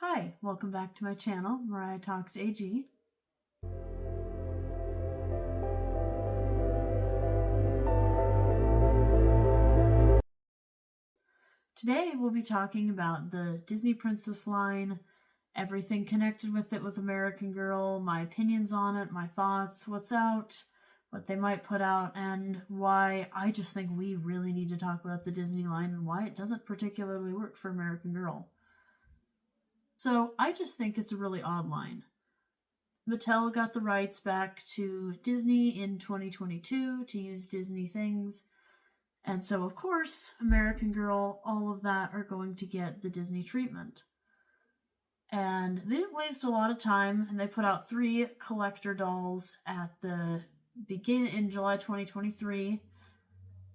Hi, welcome back to my channel, Mariah Talks AG. Today we'll be talking about the Disney Princess line, everything connected with it with American Girl, my opinions on it, my thoughts, what's out, what they might put out, and why I just think we really need to talk about the Disney line and why it doesn't particularly work for American Girl. So I just think it's a really odd line. Mattel got the rights back to Disney in 2022 to use Disney things. And so, of course, American Girl, all of that are going to get the Disney treatment. And they didn't waste a lot of time, and they put out 3 collector dolls at the beginning in July 2023.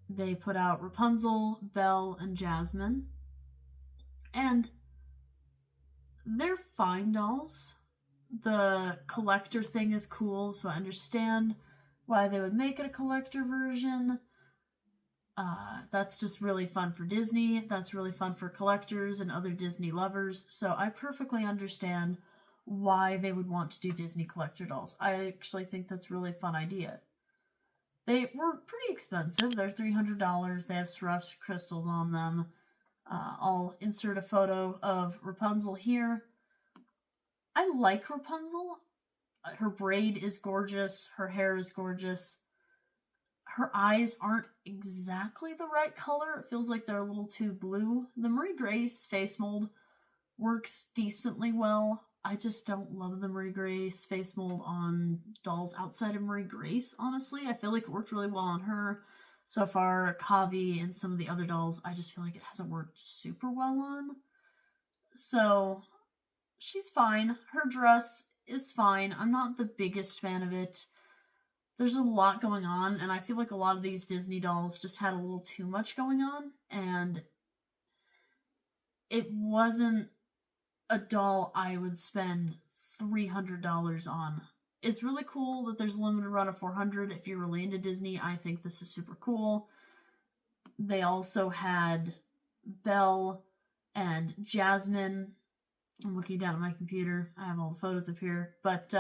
They put out Rapunzel, Belle, and Jasmine. And they're fine dolls. The collector thing is cool, so I understand why they would make it a collector version. That's just really fun for Disney. That's really fun for collectors and other Disney lovers. So I perfectly understand why they would want to do Disney collector dolls. I actually think that's a really fun idea. They were pretty expensive. They're $300. They have Swarovski crystals on them. I'll insert a photo of Rapunzel here. I like Rapunzel. Her braid is gorgeous. Her hair is gorgeous. Her eyes aren't exactly the right color. It feels like they're a little too blue. The Marie Grace face mold works decently well. I just don't love the Marie Grace face mold on dolls outside of Marie Grace, honestly. I feel like it worked really well on her. So far, Kavi and some of the other dolls, I just feel like it hasn't worked super well on. So, she's fine. Her dress is fine. I'm not the biggest fan of it. There's a lot going on, and I feel like a lot of these Disney dolls just had a little too much going on, and it wasn't a doll I would spend $300 on. It's really cool that there's a limited run of 400. If you're really into Disney, I think this is super cool. They also had Belle and Jasmine. I'm looking down at my computer. I have all the photos up here. But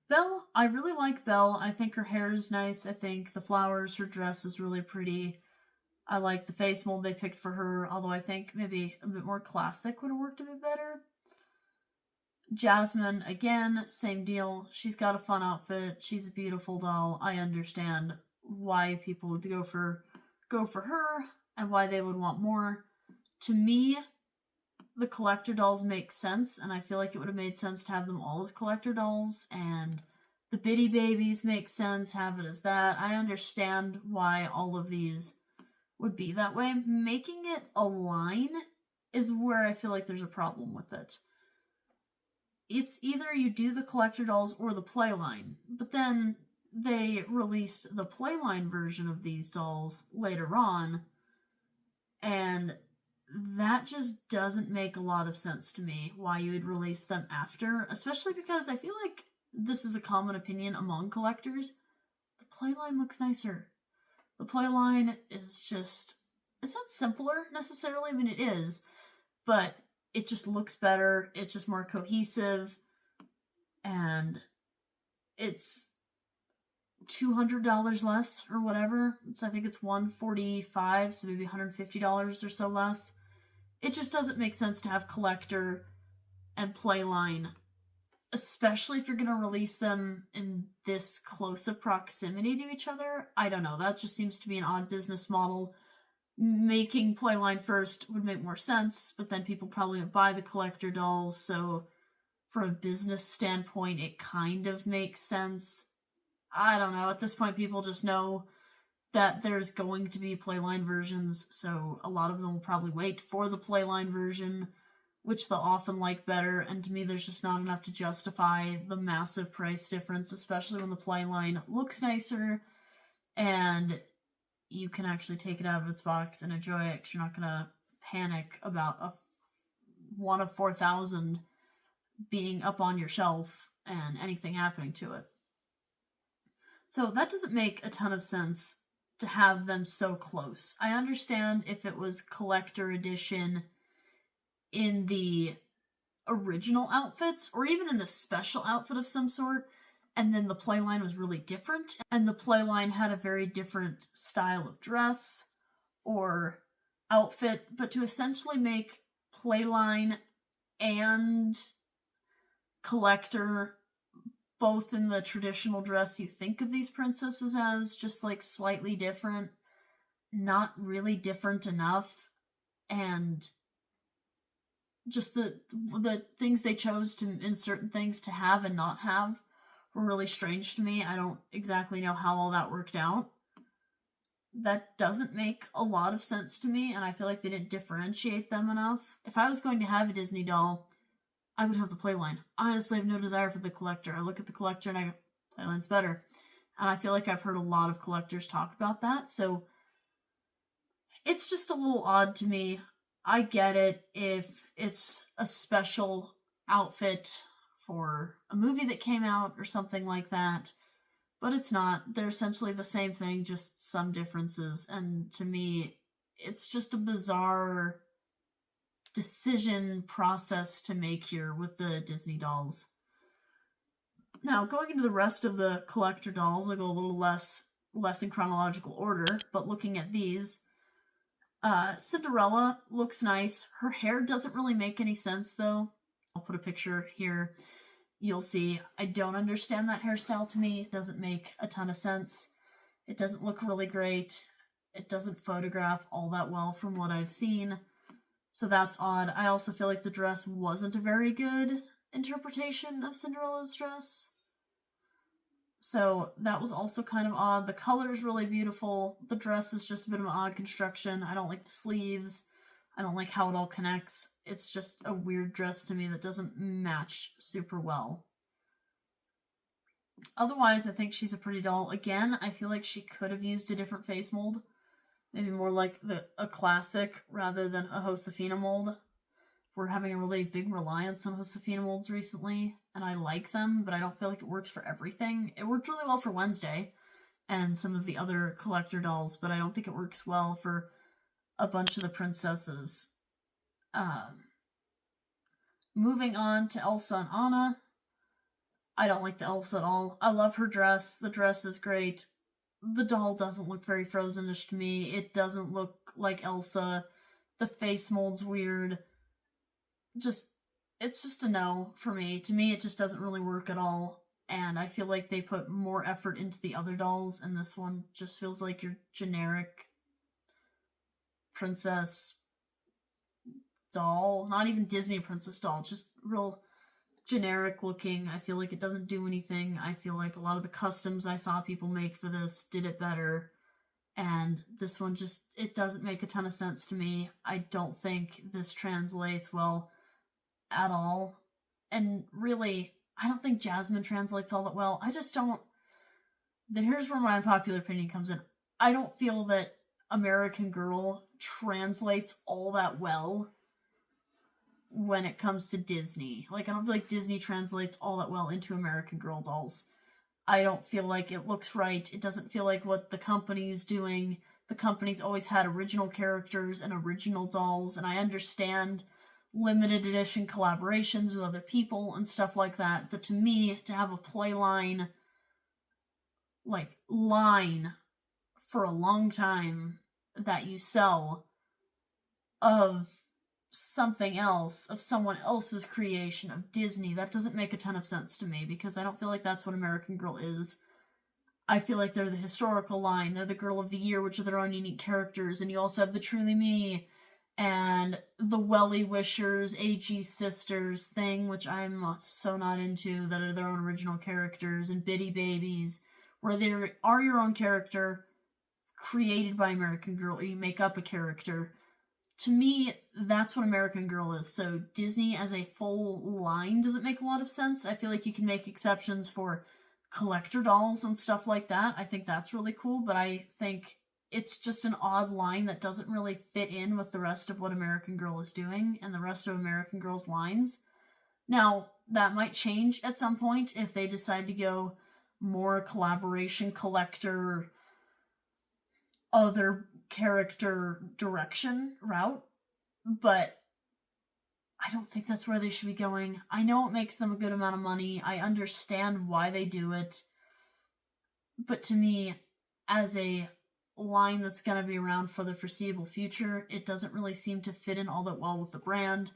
Belle, I really like Belle. I think her hair is nice. I think the flowers, her dress is really pretty. I like the face mold they picked for her, although I think maybe a bit more classic would have worked a bit better. Jasmine, again, same deal. She's got a fun outfit. She's a beautiful doll. I understand why people would go for her and why they would want more. To me, the collector dolls make sense, and I feel like it would have made sense to have them all as collector dolls, and the Bitty Babies make sense, have it as that. I understand why all of these would be that way. Making it a line is where I feel like there's a problem with it. It's either you do the collector dolls or the playline, but then they released the playline version of these dolls later on, and that just doesn't make a lot of sense to me why you would release them after, especially because I feel like this is a common opinion among collectors. The playline looks nicer. The playline is just, it's not simpler necessarily, I mean it is, but it just looks better, it's just more cohesive, and it's $200 less or whatever. I think it's $145, so maybe $150 or so less. It just doesn't make sense to have collector and playline, especially if you're going to release them in this close of proximity to each other. I don't know, that just seems to be an odd business model. Making playline first would make more sense, but then people probably would buy the collector dolls, so from a business standpoint, it kind of makes sense. I don't know, at this point people just know that there's going to be playline versions, so a lot of them will probably wait for the playline version, which they'll often like better, and to me there's just not enough to justify the massive price difference, especially when the playline looks nicer, and you can actually take it out of its box and enjoy it, because you're not going to panic about a one of 4,000 being up on your shelf and anything happening to it. So that doesn't make a ton of sense to have them so close. I understand if it was collector edition, in the original outfits, or even in a special outfit of some sort, and then the playline was really different, and the playline had a very different style of dress or outfit, but to essentially make playline and collector both in the traditional dress you think of these princesses as, just like slightly different, not really different enough, and just the things they chose to in certain things to have and not have were really strange to me. I don't exactly know how all that worked out. That doesn't make a lot of sense to me, and I feel like they didn't differentiate them enough. If I was going to have a Disney doll, I would have the playline. I honestly have no desire for the collector. I look at the collector and I go, playline's better. And I feel like I've heard a lot of collectors talk about that, so it's just a little odd to me. I get it if it's a special outfit for a movie that came out or something like that, but it's not. They're essentially the same thing, just some differences, and to me, it's just a bizarre decision process to make here with the Disney dolls. Now, going into the rest of the collector dolls, I'll go a little less in chronological order, but looking at these, Cinderella looks nice. Her hair doesn't really make any sense, though. I'll put a picture here. You'll see. I don't understand that hairstyle to me. It doesn't make a ton of sense. It doesn't look really great. It doesn't photograph all that well from what I've seen. So that's odd. I also feel like the dress wasn't a very good interpretation of Cinderella's dress. So that was also kind of odd. The color is really beautiful. The dress is just a bit of an odd construction. I don't like the sleeves. I don't like how it all connects. It's just a weird dress to me that doesn't match super well. Otherwise, I think she's a pretty doll. Again, I feel like she could have used a different face mold. Maybe more like a classic rather than a Josefina mold. We're having a really big reliance on Josefina molds recently, and I like them, but I don't feel like it works for everything. It worked really well for Wednesday and some of the other collector dolls, but I don't think it works well for a bunch of the princesses. Moving on to Elsa and Anna. I don't like the Elsa at all. I love her dress. The dress is great. The doll doesn't look very Frozen-ish to me. It doesn't look like Elsa. The face mold's weird. It's just a no for me. To me, it just doesn't really work at all. And I feel like they put more effort into the other dolls, and this one just feels like your generic princess doll. Not even Disney princess doll, just real generic looking. I feel like it doesn't do anything. I feel like a lot of the customs I saw people make for this did it better. And this one just, it doesn't make a ton of sense to me. I don't think this translates well at all. And really, I don't think Jasmine translates all that well. I just don't. Then here's where my unpopular opinion comes in. I don't feel that American Girl translates all that well when it comes to Disney. Like, I don't feel like Disney translates all that well into American Girl dolls. I don't feel like it looks right. It doesn't feel like what the company's doing. The company's always had original characters and original dolls, and I understand limited edition collaborations with other people and stuff like that, but to me, to have a playline, like, line for a long time that you sell of something else, of someone else's creation, of Disney, that doesn't make a ton of sense to me, because I don't feel like that's what American Girl is. I feel like they're the historical line, they're the Girl of the Year, which are their own unique characters, and you also have the Truly Me, and the Welly Wishers, AG Sisters thing, which I'm so not into, that are their own original characters, and Bitty Babies, where they are your own character, created by American Girl, or you make up a character. To me, that's what American Girl is. So Disney as a full line doesn't make a lot of sense. I feel like you can make exceptions for collector dolls and stuff like that. I think that's really cool, but I think it's just an odd line that doesn't really fit in with the rest of what American Girl is doing and the rest of American Girl's lines. Now, that might change at some point if they decide to go more collaboration, collector, other character direction route, but I don't think that's where they should be going. I know it makes them a good amount of money. I understand why they do it. But to me, as a line that's going to be around for the foreseeable future, it doesn't really seem to fit in all that well with the brand.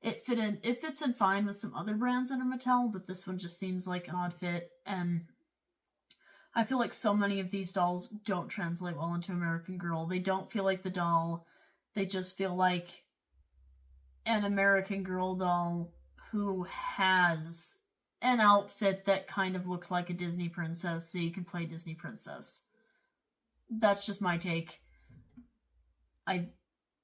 It fits in fine with some other brands under Mattel, but this one just seems like an odd fit, and I feel like so many of these dolls don't translate well into American Girl. They don't feel like the doll. They just feel like an American Girl doll who has an outfit that kind of looks like a Disney princess, so you can play Disney princess. That's just my take. I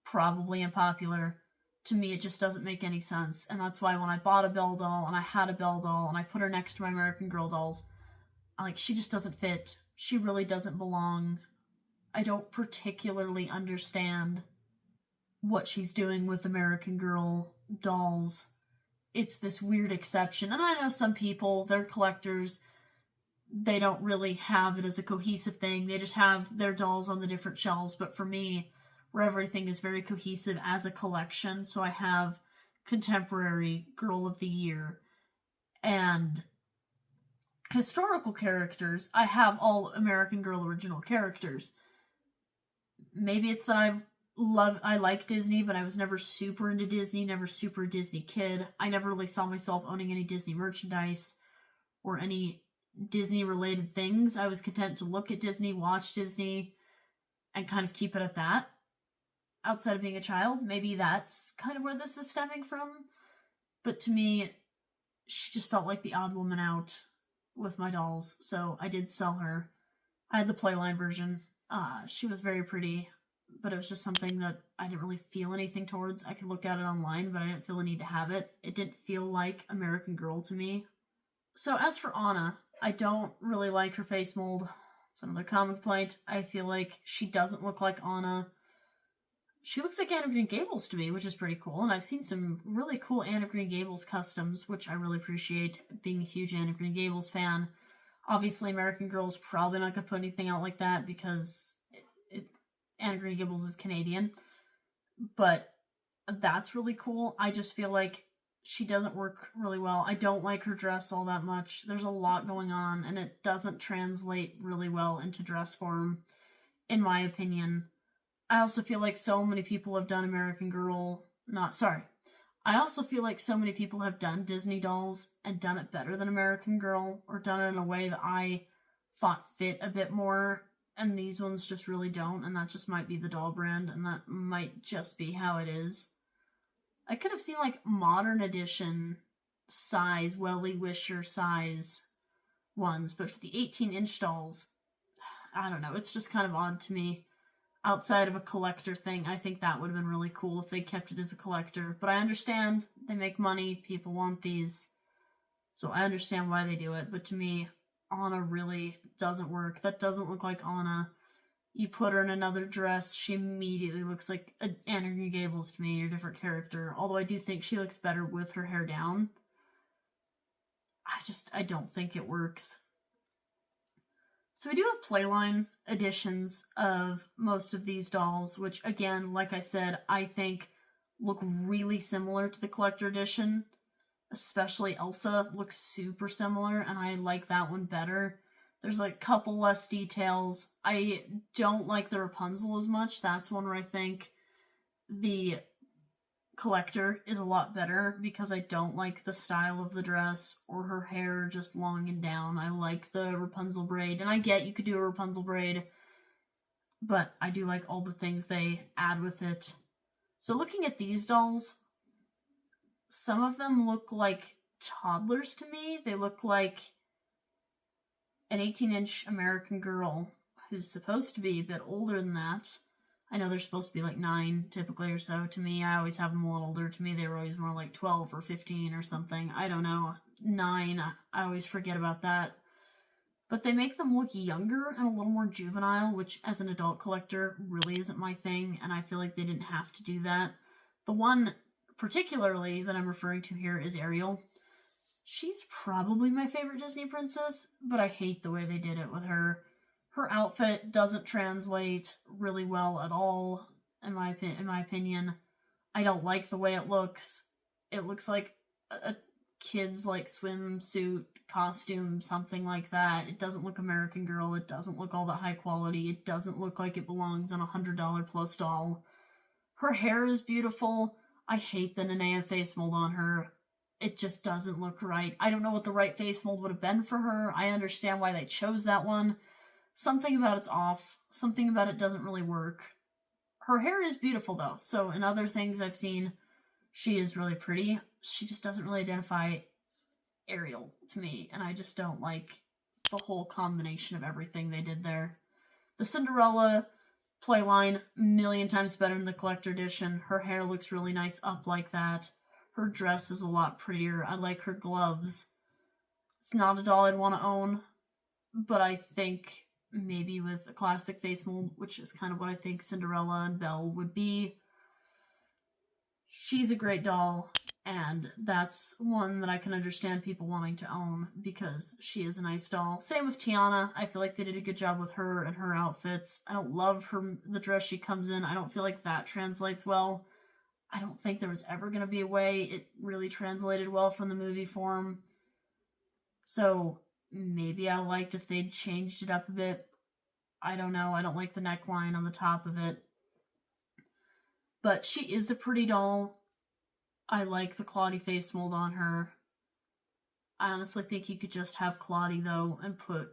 probably am popular. To me, it just doesn't make any sense, and that's why when I bought a Belle doll, and I had a Belle doll, and I put her next to my American Girl dolls, she just doesn't fit. She really doesn't belong. I don't particularly understand what she's doing with American Girl dolls. It's this weird exception, and I know some people, they're collectors, they don't really have it as a cohesive thing. They just have their dolls on the different shelves, but for me, where everything is very cohesive as a collection, so I have Contemporary Girl of the Year and historical characters, I have all American Girl original characters. Maybe it's that I like Disney, but I was never super into Disney, never super Disney kid. I never really saw myself owning any Disney merchandise or any Disney related things. I was content to look at Disney, watch Disney, and kind of keep it at that. Outside of being a child, maybe that's kind of where this is stemming from. But to me, she just felt like the odd woman out with my dolls, so I did sell her. I had the Playline version. She was very pretty, but it was just something that I didn't really feel anything towards. I could look at it online, but I didn't feel a need to have it. It didn't feel like American Girl to me. So as for Anna, I don't really like her face mold. It's another common complaint. I feel like she doesn't look like Anna. She looks like Anne of Green Gables to me, which is pretty cool, and I've seen some really cool Anne of Green Gables customs, which I really appreciate, being a huge Anne of Green Gables fan. Obviously, American Girl's probably not going to put anything out like that because Anne of Green Gables is Canadian, but that's really cool. I just feel like she doesn't work really well. I don't like her dress all that much. There's a lot going on, and it doesn't translate really well into dress form, in my opinion. I also feel like so many people have done American Girl. I also feel like so many people have done Disney dolls and done it better than American Girl, or done it in a way that I thought fit a bit more, and these ones just really don't, and that just might be the doll brand, and that might just be how it is. I could have seen like modern edition size, Welly Wisher size ones, but for the 18-inch dolls, I don't know, it's just kind of odd to me. Outside of a collector thing, I think that would have been really cool if they kept it as a collector. But I understand they make money, people want these, so I understand why they do it. But to me, Anna really doesn't work. That doesn't look like Anna. You put her in another dress, she immediately looks like Anne of Green Gables to me, or a different character. Although I do think she looks better with her hair down. I don't think it works. So we do have Playline editions of most of these dolls, which again, like I said, I think look really similar to the collector edition. Especially Elsa looks super similar, and I like that one better. There's like a couple less details. I don't like the Rapunzel as much. That's one where I think the collector is a lot better because I don't like the style of the dress or her hair just long and down. I like the Rapunzel braid, and I get you could do a Rapunzel braid, but I do like all the things they add with it. So looking at these dolls, some of them look like toddlers to me. They look like an 18-inch American Girl who's supposed to be a bit older than that. I know they're supposed to be like 9 typically or so. To me, I always have them a little older. To me, they were always more like 12 or 15 or something. I don't know. 9, I always forget about that. But they make them look younger and a little more juvenile, which as an adult collector really isn't my thing, and I feel like they didn't have to do that. The one particularly that I'm referring to here is Ariel. She's probably my favorite Disney princess, but I hate the way they did it with her. Her outfit doesn't translate really well at all, in my opinion. I don't like the way it looks. It looks like a kid's like swimsuit costume, something like that. It doesn't look American Girl. It doesn't look all that high quality. It doesn't look like it belongs on $100 plus doll. Her hair is beautiful. I hate the Nenea face mold on her. It just doesn't look right. I don't know what the right face mold would have been for her. I understand why they chose that one. Something about it's off. Something about it doesn't really work. Her hair is beautiful though, so in other things I've seen, she is really pretty. She just doesn't really identify Ariel to me, and I just don't like the whole combination of everything they did there. The Cinderella playline, million times better than the collector edition. Her hair looks really nice up like that. Her dress is a lot prettier. I like her gloves. It's not a doll I'd want to own, but I think maybe with a classic face mold, which is kind of what I think Cinderella and Belle would be, she's a great doll, and that's one that I can understand people wanting to own because she is a nice doll. Same with Tiana. I feel like they did a good job with her and her outfits. I don't love the dress she comes in. I don't feel like that translates well. I don't think there was ever going to be a way it really translated well from the movie form. So maybe I liked if they'd changed it up a bit. I don't know. I don't like the neckline on the top of it. But she is a pretty doll. I like the Claudie face mold on her. I honestly think you could just have Claudie, though, and put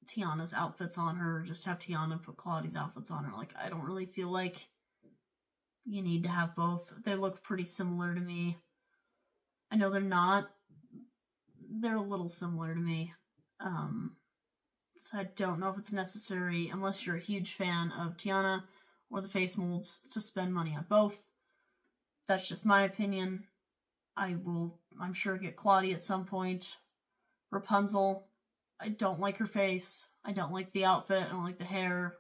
Tiana's outfits on her. Or just have Tiana put Claudie's outfits on her. Like, I don't really feel like you need to have both. They look pretty similar to me. I know they're not. They're a little similar to me. So I don't know if it's necessary, unless you're a huge fan of Tiana or the face molds, to spend money on both. That's just my opinion. I will, I'm sure, get Claudie at some point. Rapunzel, I don't like her face. I don't like the outfit. I don't like the hair.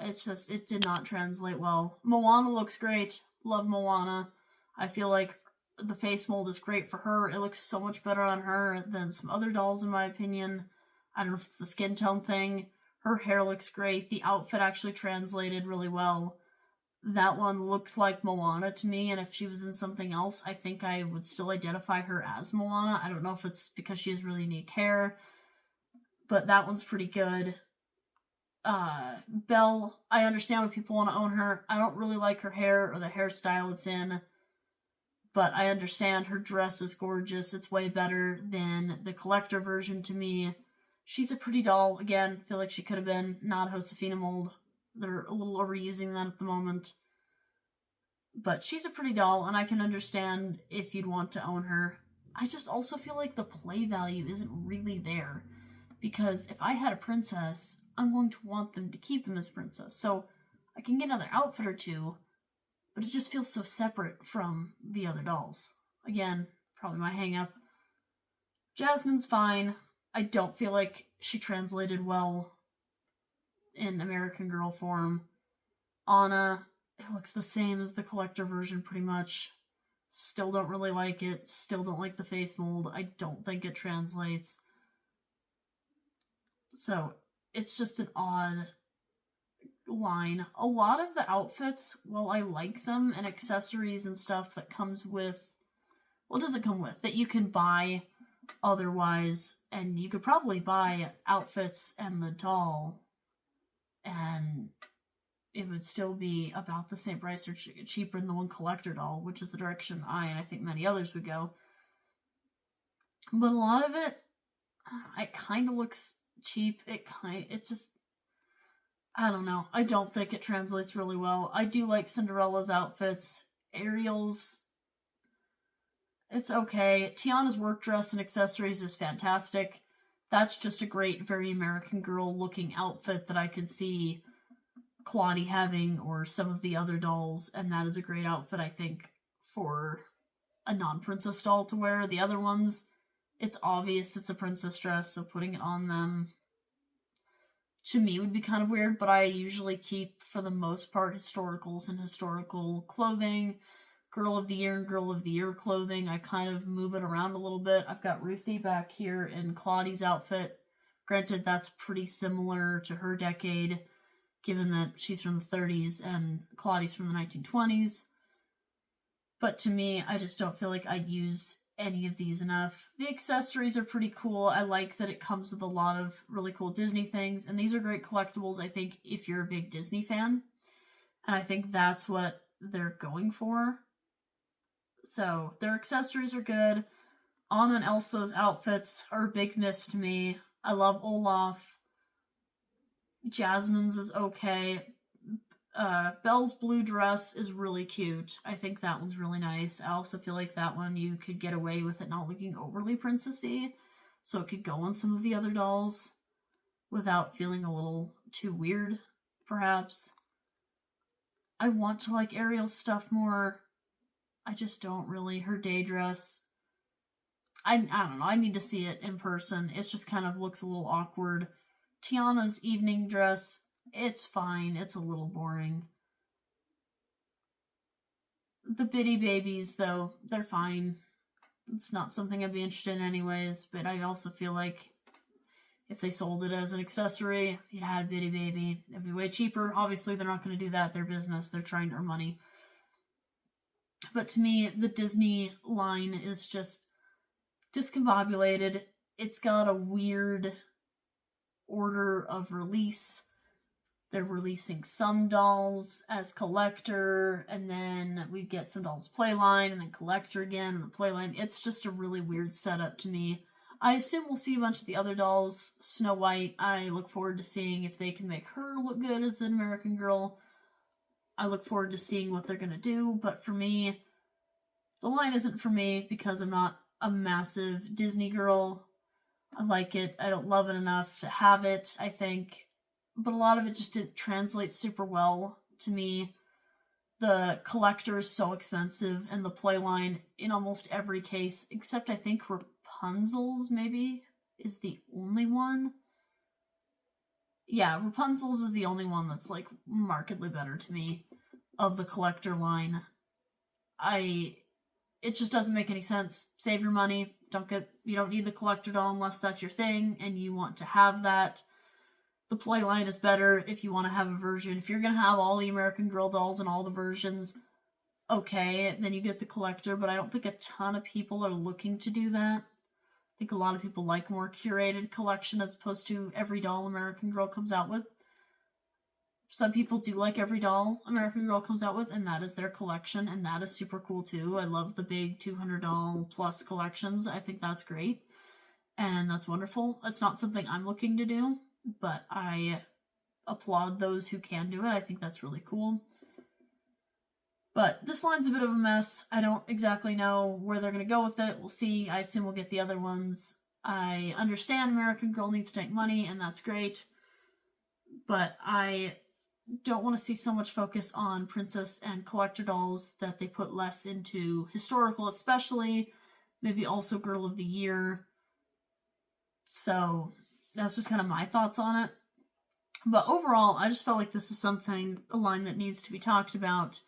It's just, it did not translate well. Moana looks great. Love Moana. I feel like the face mold is great for her. It looks so much better on her than some other dolls, in my opinion. I don't know if it's the skin tone thing. Her hair looks great. The outfit actually translated really well. That one looks like Moana to me, and if she was in something else, I think I would still identify her as Moana. I don't know if it's because she has really unique hair, but that one's pretty good. Belle, I understand why people want to own her. I don't really like her hair or the hairstyle it's in, but I understand her dress is gorgeous. It's way better than the collector version to me. She's a pretty doll. Again, feel like she could have been not a Josefina mold. They're a little overusing that at the moment. But she's a pretty doll, and I can understand if you'd want to own her. I just also feel like the play value isn't really there. Because if I had a princess, I'm going to want them to keep them as princess. So I can get another outfit or two, but it just feels so separate from the other dolls. Again, probably my hang-up. Jasmine's fine. I don't feel like she translated well in American Girl form. Anna, it looks the same as the collector version pretty much. Still don't really like it. Still don't like the face mold. I don't think it translates. So it's just an odd line. A lot of the outfits, while I like them, and accessories and stuff that comes with, well, it doesn't come with, that you can buy otherwise, and you could probably buy outfits and the doll, and it would still be about the same price or cheaper than the one collector doll, which is the direction I, and I think many others, would go. But a lot of it kind of looks cheap. It just, I don't know. I don't think it translates really well. I do like Cinderella's outfits. Ariel's, it's okay. Tiana's work dress and accessories is fantastic. That's just a great, very American Girl looking outfit that I could see Claudie having, or some of the other dolls, and that is a great outfit, I think, for a non-princess doll to wear. The other ones, it's obvious it's a princess dress, so putting it on them, to me, would be kind of weird, but I usually keep, for the most part, historicals and historical clothing. Girl of the Year and Girl of the Year clothing, I kind of move it around a little bit. I've got Ruthie back here in Claudie's outfit. Granted, that's pretty similar to her decade, given that she's from the 30s and Claudie's from the 1920s. But to me, I just don't feel like I'd use any of these enough. The accessories are pretty cool. I like that it comes with a lot of really cool Disney things, and these are great collectibles, I think, if you're a big Disney fan. And I think that's what they're going for. So, their accessories are good. Anna and Elsa's outfits are a big miss to me. I love Olaf. Jasmine's is okay. Belle's blue dress is really cute. I think that one's really nice. I also feel like that one you could get away with it not looking overly princessy, so it could go on some of the other dolls without feeling a little too weird, perhaps. I want to like Ariel's stuff more. I just don't really. Her day dress, I don't know. I need to see it in person. It just kind of looks a little awkward. Tiana's evening dress, it's fine. It's a little boring. The Bitty Babies, though, they're fine. It's not something I'd be interested in anyways, but I also feel like if they sold it as an accessory, you'd had a Bitty Baby. It'd be way cheaper. Obviously, they're not going to do that. They're business. They're trying to earn money. But to me, the Disney line is just discombobulated. It's got a weird order of release. They're releasing some dolls as collector, and then we get some dolls playline, and then collector again, and the playline. It's just a really weird setup to me. I assume we'll see a bunch of the other dolls. Snow White, I look forward to seeing if they can make her look good as an American Girl. I look forward to seeing what they're going to do, but for me, the line isn't for me because I'm not a massive Disney girl. I like it. I don't love it enough to have it, I think. But a lot of it just didn't translate super well to me. The collector is so expensive, and the playline in almost every case, except I think Rapunzel's maybe, is the only one. Yeah, Rapunzel's is the only one that's like markedly better to me of the collector line. It just doesn't make any sense. Save your money. You don't need the collector doll unless that's your thing and you want to have that. The playline is better if you want to have a version. If you're going to have all the American Girl dolls and all the versions, okay, then you get the collector, but I don't think a ton of people are looking to do that. I think a lot of people like more curated collection as opposed to every doll American Girl comes out with. Some people do like every doll American Girl comes out with, and that is their collection, and that is super cool too. I love the big 200 doll plus collections. I think that's great, and that's wonderful. That's not something I'm looking to do, but I applaud those who can do it. I think that's really cool. But this line's a bit of a mess. I don't exactly know where they're going to go with it. We'll see. I assume we'll get the other ones. I understand American Girl needs to make money, and that's great. But I don't want to see so much focus on princess and collector dolls that they put less into historical, especially. Maybe also Girl of the Year. So that's just kind of my thoughts on it. But overall, I just felt like this is a line that needs to be talked about.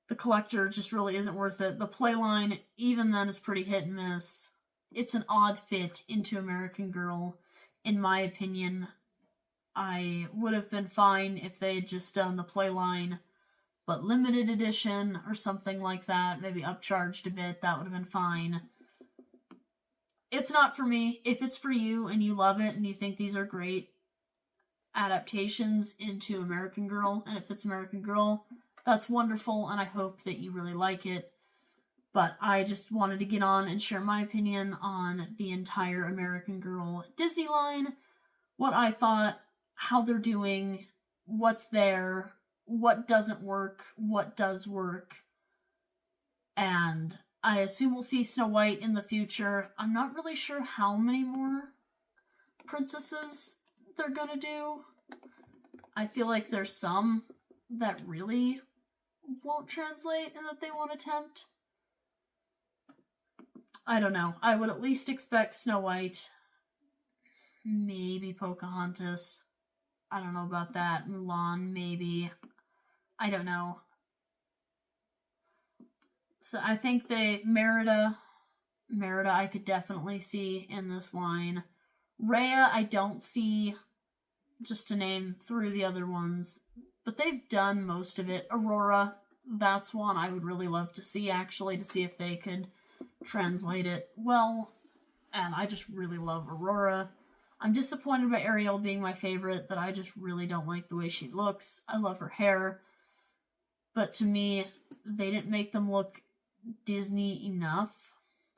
The collector just really isn't worth it. The playline, even then, is pretty hit and miss. It's an odd fit into American Girl, in my opinion. I would have been fine if they had just done the playline, but limited edition or something like that, maybe upcharged a bit, that would have been fine. It's not for me. If it's for you and you love it and you think these are great adaptations into American Girl, and it fits American Girl, that's wonderful, and I hope that you really like it. But I just wanted to get on and share my opinion on the entire American Girl Disney line, what I thought, how they're doing, what's there, what doesn't work, what does work. And I assume we'll see Snow White in the future. I'm not really sure how many more princesses they're gonna do. I feel like there's some that really won't translate and that they won't attempt. I don't know. I would at least expect Snow White. Maybe Pocahontas. I don't know about that. Mulan, maybe. I don't know. So I think Merida I could definitely see in this line. Rhea, I don't see, just to name through the other ones. But they've done most of it. Aurora, That's one I would really love to see, actually, to see if they could translate it well. And I just really love Aurora. I'm disappointed by Ariel being my favorite, that I just really don't like the way she looks. I love her hair. But to me, they didn't make them look Disney enough.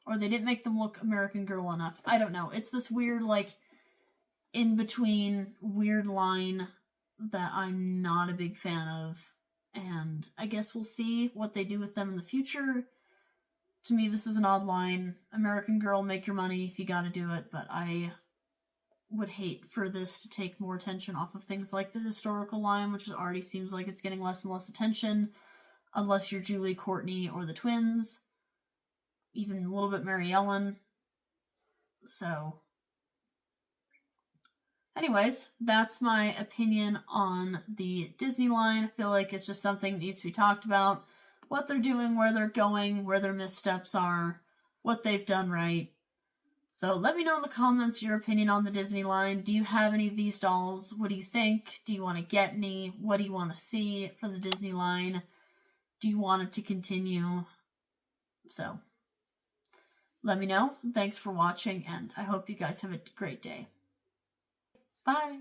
Or they didn't make them look American Girl enough. I don't know. It's this weird, like, in-between weird line that I'm not a big fan of. And I guess we'll see what they do with them in the future. To me, this is an odd line. American Girl, make your money if you gotta do it, but I would hate for this to take more attention off of things like the historical line, which already seems like it's getting less and less attention, unless you're Julie, Courtney, or the twins. Even a little bit Mary Ellen. So, anyways, that's my opinion on the Disney line. I feel like it's just something that needs to be talked about. What they're doing, where they're going, where their missteps are, what they've done right. So let me know in the comments your opinion on the Disney line. Do you have any of these dolls? What do you think? Do you want to get any? What do you want to see from the Disney line? Do you want it to continue? So let me know. Thanks for watching, and I hope you guys have a great day. Bye!